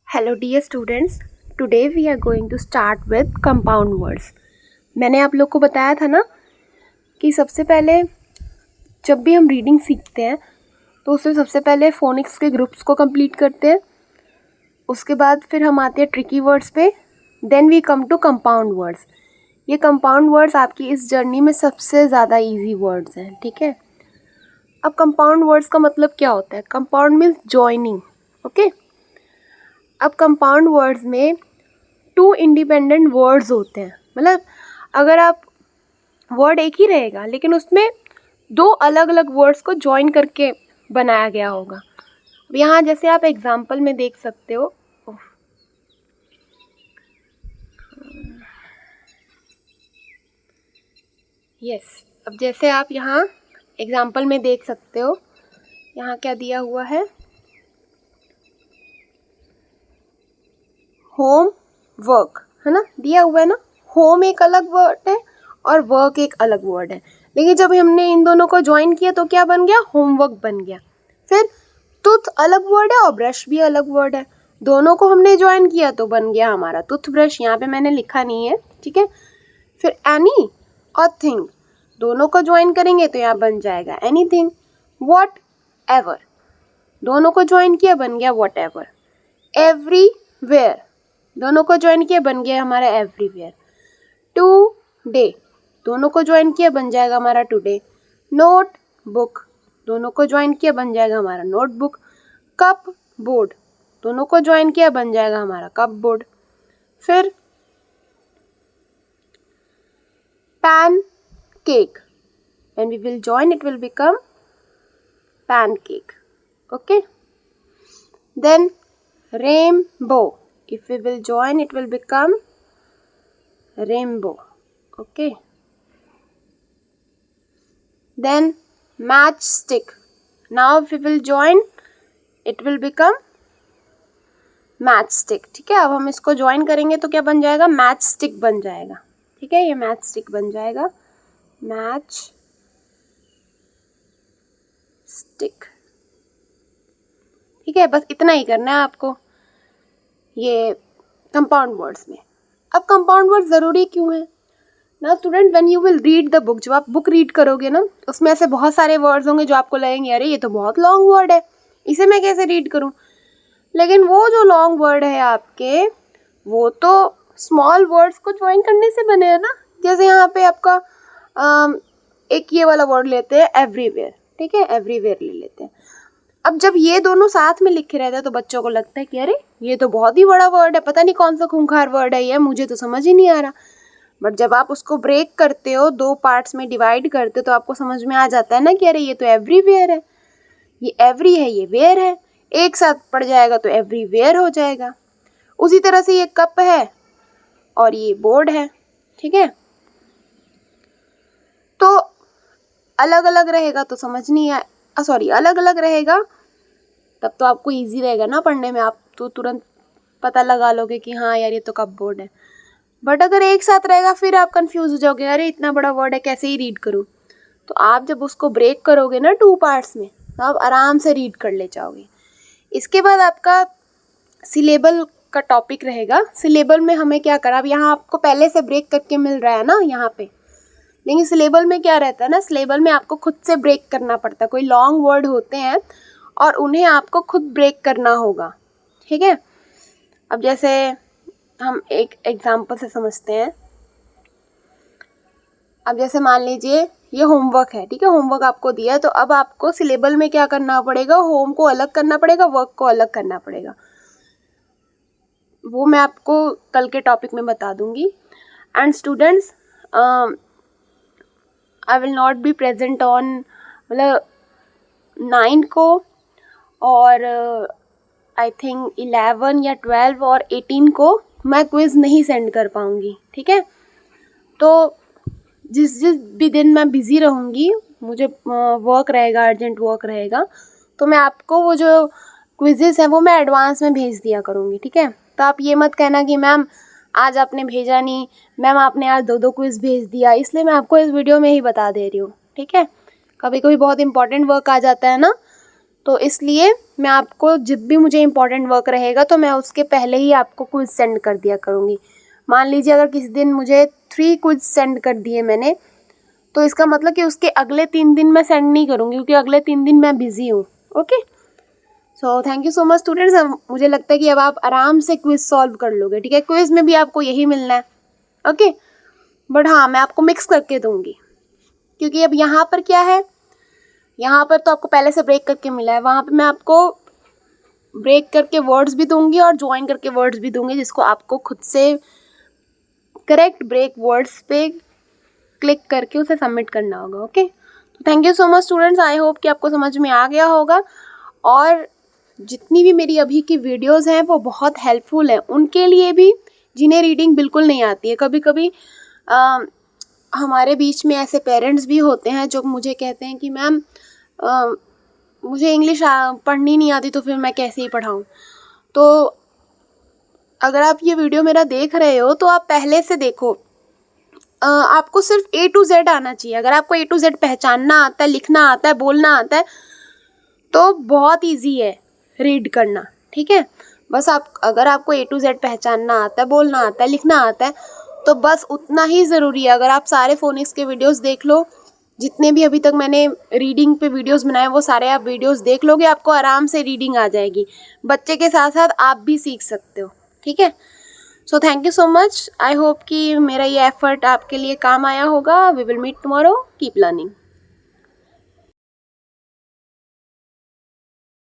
Hello dear students, today we are going to start with compound words. मैंने आप लोग को बताया था ना कि सबसे पहले जब भी हम रीडिंग सीखते हैं तो उससे सबसे पहले फोनिक्स के ग्रुप्स को कंप्लीट करते हैं। उसके बाद फिर हम आते हैं ट्रिकी वर्ड्स पे, then we come to compound words. ये कंपाउंड वर्ड्स आपकी इस जर्नी में सबसे ज़्यादा ईजी वर्ड्स हैं, ठीक है। अब कंपाउंड वर्ड्स का मतलब क्या होता है? Compound means joining, okay. अब कंपाउंड वर्ड्स में टू इंडिपेंडेंट वर्ड्स होते हैं, मतलब अगर आप वर्ड एक ही रहेगा लेकिन उसमें दो अलग अलग वर्ड्स को जॉइन करके बनाया गया होगा। अब यहाँ जैसे आप एग्जांपल में देख सकते हो, अब जैसे आप यहाँ एग्जांपल में देख सकते हो, यहाँ क्या दिया हुआ है, होम वर्क, है ना, दिया हुआ है ना। होम एक अलग वर्ड है और वर्क एक अलग वर्ड है, लेकिन जब हमने इन दोनों को ज्वाइन किया तो क्या बन गया? होमवर्क बन गया। फिर टूथ अलग वर्ड है और ब्रश भी अलग वर्ड है, दोनों को हमने ज्वाइन किया तो बन गया हमारा टूथब्रश। यहाँ पे मैंने लिखा नहीं है, ठीक है। फिर एनी और थिंग, दोनों को ज्वाइन करेंगे तो यहाँ बन जाएगा एनीथिंग। वॉट एवर, दोनों को ज्वाइन किया बन गया वॉट एवर। एवरीवेयर, दोनों को ज्वाइन किया बन गया हमारा एवरीवेयर। टुडे, दोनों को ज्वाइन किया बन जाएगा हमारा टुडे। नोट बुक, दोनों को ज्वाइन किया बन जाएगा हमारा नोटबुक। कप बोर्ड, दोनों को ज्वाइन किया बन जाएगा हमारा कप बोर्ड। फिर pan cake, when we will join it will become pancake, okay. Then rainbow, if we will join it will become rainbow, okay. Then matchstick, now if we will join it will become matchstick, ठीक है। अब हम इसको join करेंगे तो क्या बन जाएगा? मैचस्टिक बन जाएगा, ठीक है। ये मैचस्टिक बन जाएगा, मैच स्टिक, ठीक है। बस इतना ही करना है आपको ये कंपाउंड वर्ड्स में। अब कंपाउंड वर्ड ज़रूरी क्यों है ना student? When you will read the book, जब आप बुक रीड करोगे ना, उसमें ऐसे बहुत सारे वर्ड्स होंगे जो आपको लगेंगे अरे ये तो बहुत लॉन्ग वर्ड है, इसे मैं कैसे रीड करूं। लेकिन वो जो लॉन्ग वर्ड है आपके, वो तो स्मॉल वर्ड्स को ज्वाइन करने से बने हैं ना। जैसे यहाँ पे आपका एक ये वाला वर्ड लेते हैं एवरीवेयर, ठीक है, एवरीवेयर ले लेते हैं। अब जब ये दोनों साथ में लिखे रहते हैं तो बच्चों को लगता है कि अरे ये तो बहुत ही बड़ा वर्ड है, पता नहीं कौन सा खूंखार वर्ड है ये, मुझे तो समझ ही नहीं आ रहा। बट जब आप उसको ब्रेक करते हो, दो पार्ट्स में डिवाइड करते हो, तो आपको समझ में आ जाता है ना कि अरे ये तो एवरीवेयर है, ये एवरी है, ये वेयर है, एक साथ पड़ जाएगा तो एवरीवेयर हो जाएगा। उसी तरह से ये कप है और ये बोर्ड है, ठीक है। तो अलग अलग रहेगा तो समझ नहीं अलग अलग रहेगा तब तो आपको इजी रहेगा ना पढ़ने में, आप तो तुरंत पता लगा लोगे कि हाँ यार ये तो कप बोर्ड है। बट अगर एक साथ रहेगा फिर आप कंफ्यूज हो जाओगे, अरे इतना बड़ा वर्ड है कैसे ही रीड करूँ। तो आप जब उसको ब्रेक करोगे ना टू पार्ट्स में, तो आप आराम से रीड कर ले जाओगे। इसके बाद आपका सिलेबल का टॉपिक रहेगा। सिलेबल में हमें क्या करा, अब यहाँ आपको पहले से ब्रेक करके मिल रहा है ना यहाँ पे, लेकिन सिलेबल में क्या रहता है ना, सिलेबल में आपको खुद से ब्रेक करना पड़ता है। कोई लॉन्ग वर्ड होते हैं और उन्हें आपको खुद ब्रेक करना होगा, ठीक है। अब जैसे हम एक एग्जांपल से समझते हैं। अब जैसे मान लीजिए ये होमवर्क है, ठीक है, होमवर्क आपको दिया है, तो अब आपको सिलेबल में क्या करना पड़ेगा, होम को अलग करना पड़ेगा, वर्क को अलग करना पड़ेगा। वो मैं आपको कल के टॉपिक में बता दूंगी। And students, I will not be present on, मतलब 9 को और आई थिंक 11 या 12 और 18 को मैं क्विज़ नहीं सेंड कर पाऊँगी, ठीक है। तो जिस भी दिन मैं बिज़ी रहूँगी, मुझे वर्क रहेगा, अर्जेंट वर्क रहेगा, तो मैं आपको वो जो क्विज़ेस हैं वो मैं एडवांस में भेज दिया करूँगी, ठीक है। तो आप ये मत कहना कि मैम आज आपने भेजा नहीं, मैम आपने आज 2 क्विज़ भेज दिया, इसलिए मैं आपको इस वीडियो में ही बता दे रही हूँ, ठीक है। कभी कभी बहुत इंपॉर्टेंट वर्क आ जाता है ना, तो इसलिए मैं आपको जब भी मुझे इम्पॉर्टेंट वर्क रहेगा तो मैं उसके पहले ही आपको क्विज सेंड कर दिया करूँगी। मान लीजिए अगर किसी दिन मुझे 3 क्विज सेंड कर दिए मैंने, तो इसका मतलब कि उसके अगले 3 दिन मैं सेंड नहीं करूँगी, क्योंकि अगले 3 दिन मैं बिज़ी हूँ। Okay, so thank you so much students. मुझे लगता है कि अब आप आराम से क्विज सॉल्व कर लोगे। ठीक है, क्विज में भी आपको यही मिलना है। ओके, बट हाँ, मैं आपको मिक्स करके दूंगी, क्योंकि अब यहाँ पर क्या है, यहाँ पर तो आपको पहले से ब्रेक करके मिला है, वहाँ पे मैं आपको ब्रेक करके वर्ड्स भी दूंगी और ज्वाइन करके वर्ड्स भी दूंगी, जिसको आपको खुद से करेक्ट ब्रेक वर्ड्स पे क्लिक करके उसे सबमिट करना होगा। ओके, तो thank you so much students. I hope कि आपको समझ में आ गया होगा, और जितनी भी मेरी अभी की वीडियोस हैं वो बहुत हेल्पफुल है उनके लिए भी जिन्हें रीडिंग बिल्कुल नहीं आती है। कभी कभी हमारे बीच में ऐसे पेरेंट्स भी होते हैं जो मुझे कहते हैं कि मैम मुझे इंग्लिश पढ़नी नहीं आती, तो फिर मैं कैसे ही पढ़ाऊँ। तो अगर आप ये वीडियो मेरा देख रहे हो तो आप पहले से देखो, आपको सिर्फ A to Z आना चाहिए। अगर आपको A to Z पहचानना आता है, लिखना आता है, बोलना आता है, तो बहुत ईजी है रीड करना। ठीक है, बस अगर आपको A to Z पहचानना आता है, बोलना आता है, लिखना आता है, तो बस उतना ही ज़रूरी है। अगर आप सारे फोनिक्स के वीडियोस देख लो, जितने भी अभी तक मैंने रीडिंग पे वीडियोस बनाए वो सारे आप वीडियोस देख लोगे, आपको आराम से रीडिंग आ जाएगी। बच्चे के साथ साथ आप भी सीख सकते हो। ठीक है, so thank you so much. I hope कि मेरा ये एफर्ट आपके लिए काम आया होगा। We will meet tomorrow. Keep learning.